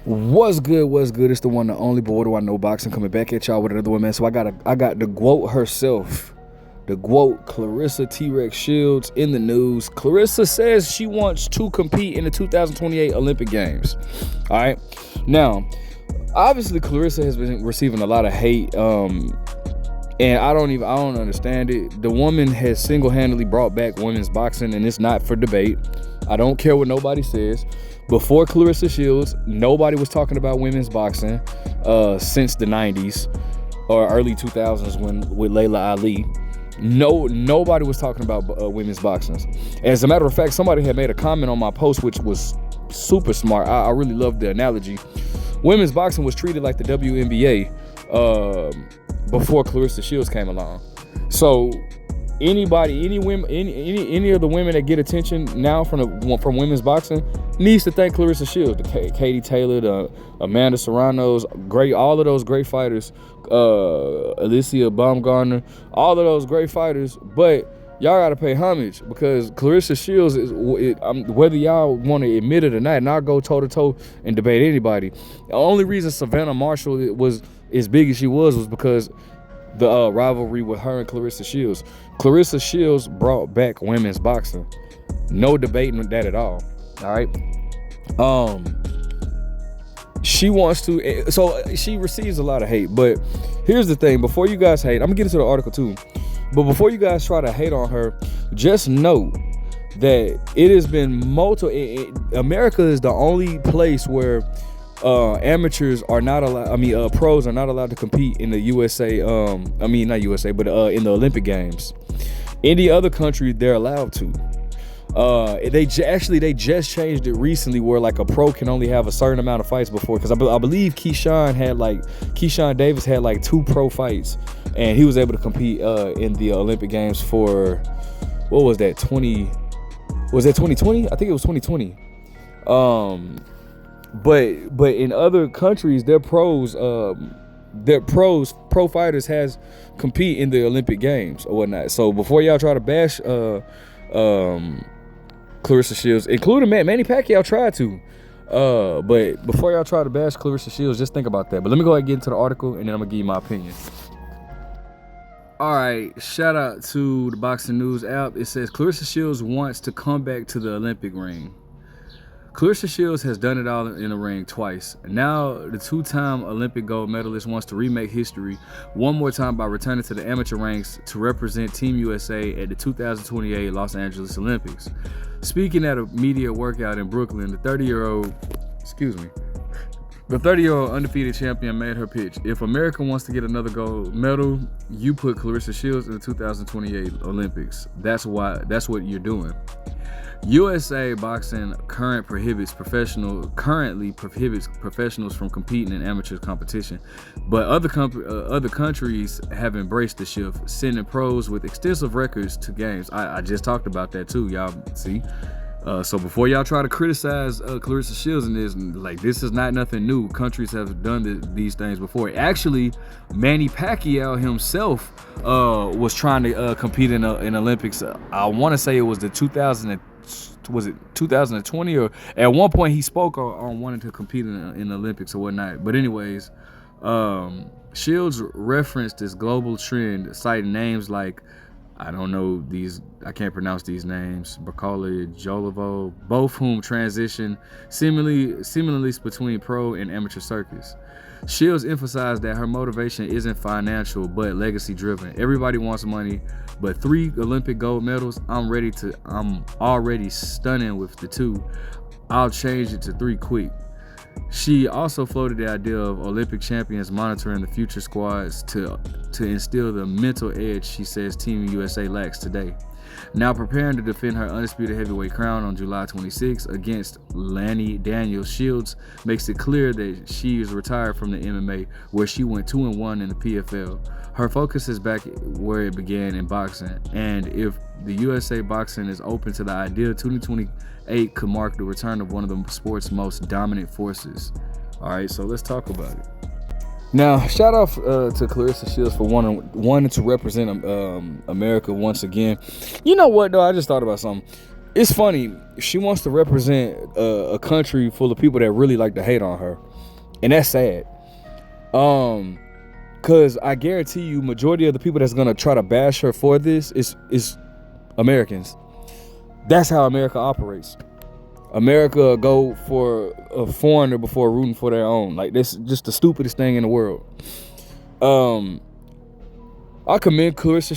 What's good? What's good? It's the one, the only, but what do I know? Boxing coming back at y'all with another one, man. So I got the GWOAT herself, the GWOAT, Claressa T-Rex Shields in the news. Claressa says she wants to compete in the 2028 Olympic Games. All right. Now, obviously, Claressa has been receiving a lot of hate, and I don't understand it. The woman has single-handedly brought back women's boxing, and it's not for debate. I don't care what nobody says. Before Claressa Shields, nobody was talking about women's boxing since the 90s or early 2000s with Layla Ali. Nobody was talking about women's boxing. As a matter of fact, somebody had made a comment on my post, which was super smart. I really loved the analogy. Women's boxing was treated like the WNBA before Claressa Shields came along. So any of the women that get attention now from women's boxing needs to thank Claressa Shields, the Katie Taylor, the Amanda Serrano's, all of those great fighters, Alicia Baumgartner, all of those great fighters. But y'all gotta pay homage because Claressa Shields is, whether y'all want to admit it or not, and I'll go toe to toe and debate anybody. The only reason Savannah Marshall was as big as she was because the rivalry with her and Claressa Shields. Claressa Shields brought back women's boxing. No debating that at all. All right. She wants to, so she receives a lot of hate. But here's the thing: before you guys hate, I'm gonna get into the article too. But before you guys try to hate on her, just know that it has been America is the only place where amateurs are not allowed. Pros are not allowed to compete in the USA. Not USA, but in the Olympic Games. Any other country, they're allowed to. They just changed it recently, where like a pro can only have a certain amount of fights before. Because I believe Keyshawn Davis had like 2 pro fights, and he was able to compete in the Olympic Games for what was that 2020? I think it was 2020. But in other countries, pro fighters has compete in the Olympic Games or whatnot. So before y'all try to bash Claressa Shields, including Manny Pacquiao tried to, but before y'all try to bash Claressa Shields, just think about that. But let me go ahead and get into the article, and then I'm gonna give you my opinion. All right, shout out to the Boxing News app. It says Claressa Shields wants to come back to the Olympic ring. Claressa Shields has done it all in the ring twice. Now, the 2-time Olympic gold medalist wants to remake history one more time by returning to the amateur ranks to represent Team USA at the 2028 Los Angeles Olympics. Speaking at a media workout in Brooklyn, the 30-year-old undefeated champion made her pitch. If America wants to get another gold medal, you put Claressa Shields in the 2028 Olympics. That's what you're doing. USA Boxing currently prohibits professionals from competing in amateur competition, but other countries have embraced the shift, sending pros with extensive records to games. I just talked about that too, y'all. See, so before y'all try to criticize Claressa Shields in this is not nothing new. Countries have done these things before. Actually, Manny Pacquiao himself was trying to compete in Olympics. I want to say it was the 2020, or at one point he spoke on wanting to compete in the Olympics or whatnot. But anyways, Shields referenced this global trend, citing names like, I can't pronounce these names, Bakali, Jolovo, both whom transition seemingly between pro and amateur circuits. Shields emphasized that her motivation isn't financial but legacy driven. Everybody wants money, but 3 Olympic gold medals, I'm already stunning with the 2. I'll change it to 3 quick. She also floated the idea of Olympic champions monitoring the future squads to instill the mental edge she says Team USA lacks today. Now preparing to defend her undisputed heavyweight crown on July 26 against Lanny Daniels, Shields makes it clear that she is retired from the MMA, where she went 2-1 in the PFL. Her focus is back where it began in boxing, and if the USA Boxing is open to the idea, 2028 could mark the return of one of the sport's most dominant forces. All right, so let's talk about it. Now, shout out to Claressa Shields for wanting to represent America once again. You know what, though? I just thought about something. it's funny. She wants to represent a country full of people that really like to hate on her, and that's sad. Cause I guarantee you, majority of the people that's gonna try to bash her for this is Americans. That's how America operates. America go for a foreigner before rooting for their own. Like, this is just the stupidest thing in the world. I commend Claressa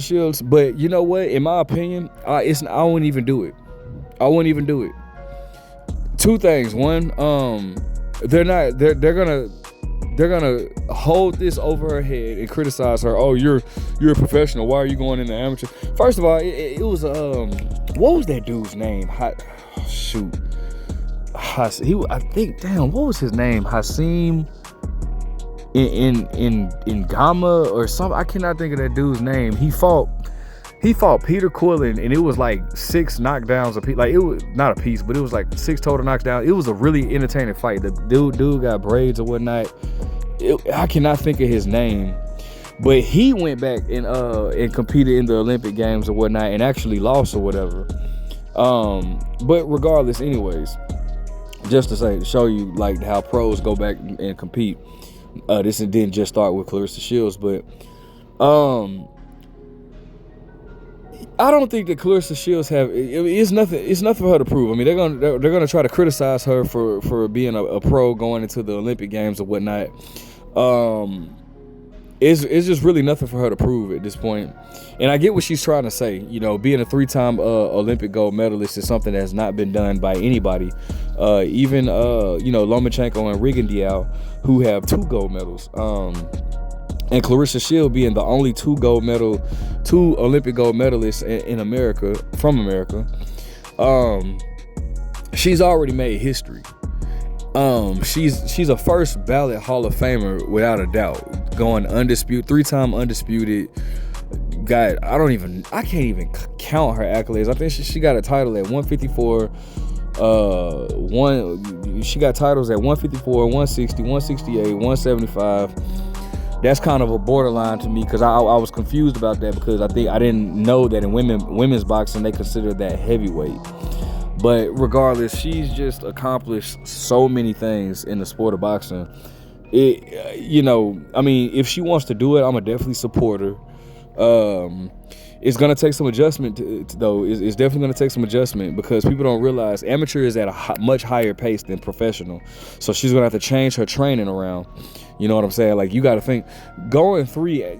Shields, but you know what? In my opinion, I wouldn't even do it. I wouldn't even do it. Two things. One, they're gonna hold this over her head and criticize her. Oh, you're a professional. Why are you going into amateur? First of all, it was what was that dude's name? I think, damn, what was his name? Hasim in Gama or something. I cannot think of that dude's name. He fought Peter Quillen, and it was like 6 knockdowns a piece. Like, it was not a piece, but it was like 6 total knockdowns. It was a really entertaining fight. The dude got braids or whatnot. I cannot think of his name, but he went back and competed in the Olympic Games or whatnot and actually lost or whatever. But regardless, anyways, just to show you like how pros go back and compete. This didn't just start with Claressa Shields, but I don't think that Claressa Shields it's nothing for her to prove. I mean, they're gonna try to criticize her for being a pro going into the Olympic Games or whatnot. It's just really nothing for her to prove at this point. And I get what she's trying to say. You know, being a 3-time Olympic gold medalist is something that's not been done by anybody. Even Lomachenko and Rigondeaux, who have 2 gold medals. And Claressa Shields being the only 2 Olympic gold medalists in America, from America. She's already made history. She's a first ballot Hall of Famer without a doubt, going undisputed, 3-time undisputed. God, I can't even count her accolades. I think she got a title at 154. She got titles at 154, 160, 168, 175. That's kind of a borderline to me, because I was confused about that, because I didn't know that in women's boxing they consider that heavyweight. But regardless, she's just accomplished so many things in the sport of boxing. If she wants to do it, I'm gonna definitely support her. It's gonna take some adjustment though. It's definitely gonna take some adjustment, because people don't realize amateur is at a much higher pace than professional. So she's gonna have to change her training around. You know what I'm saying? Like, you got to think, going 3,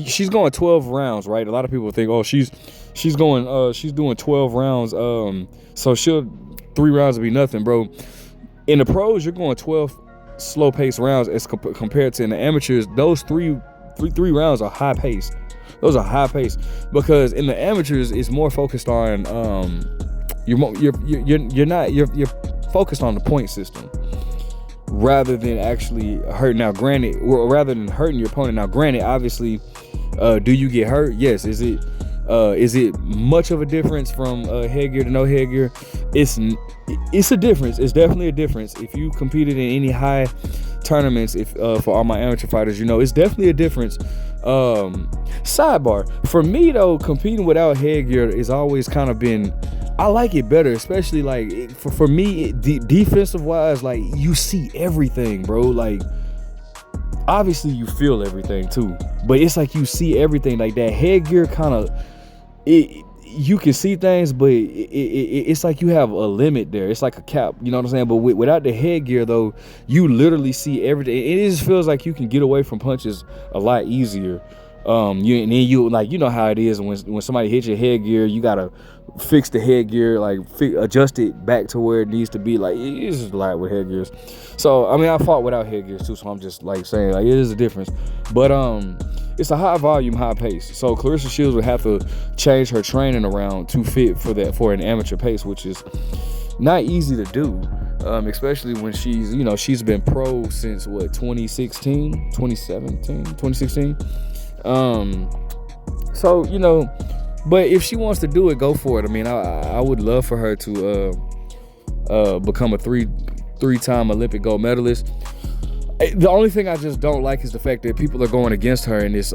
she's going 12 rounds, right? A lot of people think, oh, she's doing 12 rounds. So 3 rounds will be nothing, bro. In the pros, you're going 12 slow paced rounds as compared to in the amateurs. Those three rounds are high paced. Those are high paced, because in the amateurs it's more focused on you're focused on the point system, rather than actually hurting. Now, granted, or rather than hurting your opponent. Now, granted, obviously, do you get hurt? Yes. Is it much of a difference from headgear to no headgear? It's a difference. It's definitely a difference. If you competed in any high tournaments, for all my amateur fighters, it's definitely a difference. Sidebar, for me though, competing without headgear is always kind of been, I like it better, especially like for me, defensive wise. Like, you see everything, bro. Like, obviously you feel everything too, but it's like you see everything. Like, that headgear kind of, you can see things, but it's like you have a limit there. It's like a cap, you know what I'm saying? But without the headgear though, you literally see everything. It just feels like you can get away from punches a lot easier. You know how it is when somebody hits your headgear, you gotta fix the headgear, like adjust it back to where it needs to be. Like, it's just a lot with headgears. So I mean, I fought without headgears too, so I'm just like saying, like, it is a difference. But it's a high volume, high pace. So Claressa Shields would have to change her training around to fit for an amateur pace, which is not easy to do. Especially when she's been pro since 2016. So, but if she wants to do it, go for it. I mean, I would love for her to become a three-time Olympic gold medalist. The only thing I just don't like is the fact that people are going against her in this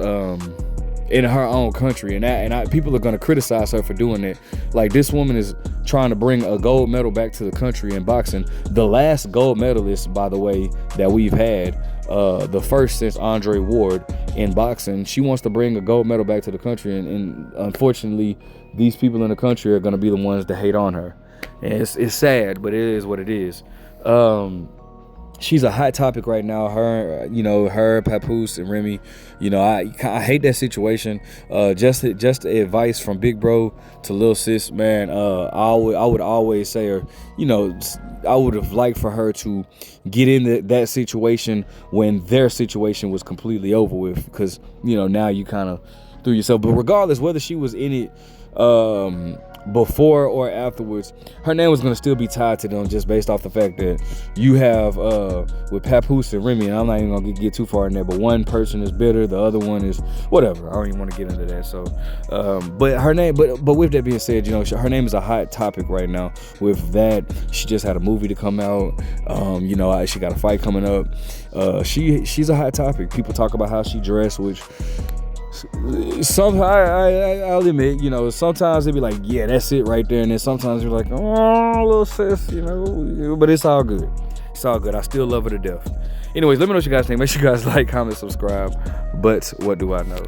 in her own country, and people are gonna criticize her for doing that. Like, this woman is trying to bring a gold medal back to the country in boxing. The last gold medalist, by the way, that we've had, the first since Andre Ward in boxing. She wants to bring a gold medal back to the country, and unfortunately, these people in the country are gonna be the ones to hate on her. And it's sad, but it is what it is. She's a hot topic right now. Her, Papoose, and Remy. I hate that situation. Just advice from Big Bro to Lil Sis, man. I would always say her, I would have liked for her to get into that situation when their situation was completely over with, because now you kind of threw yourself. But regardless, whether she was in it before or afterwards, her name was going to still be tied to them, just based off the fact that you have with Papoose and Remy, and I'm not even going to get too far in there, but one person is bitter, the other one is whatever. I don't even want to get into that. So but her name, but with that being said, her name is a hot topic right now. With that, she just had a movie to come out. She got a fight coming up. She's a hot topic. People talk about how she dressed, which I'll admit, sometimes they be like, yeah, that's it right there, and then sometimes you're like, oh, little sis, but it's all good. It's all good. I still love her to death. Anyways, let me know what you guys think. Make sure you guys like, comment, subscribe. But what do I know?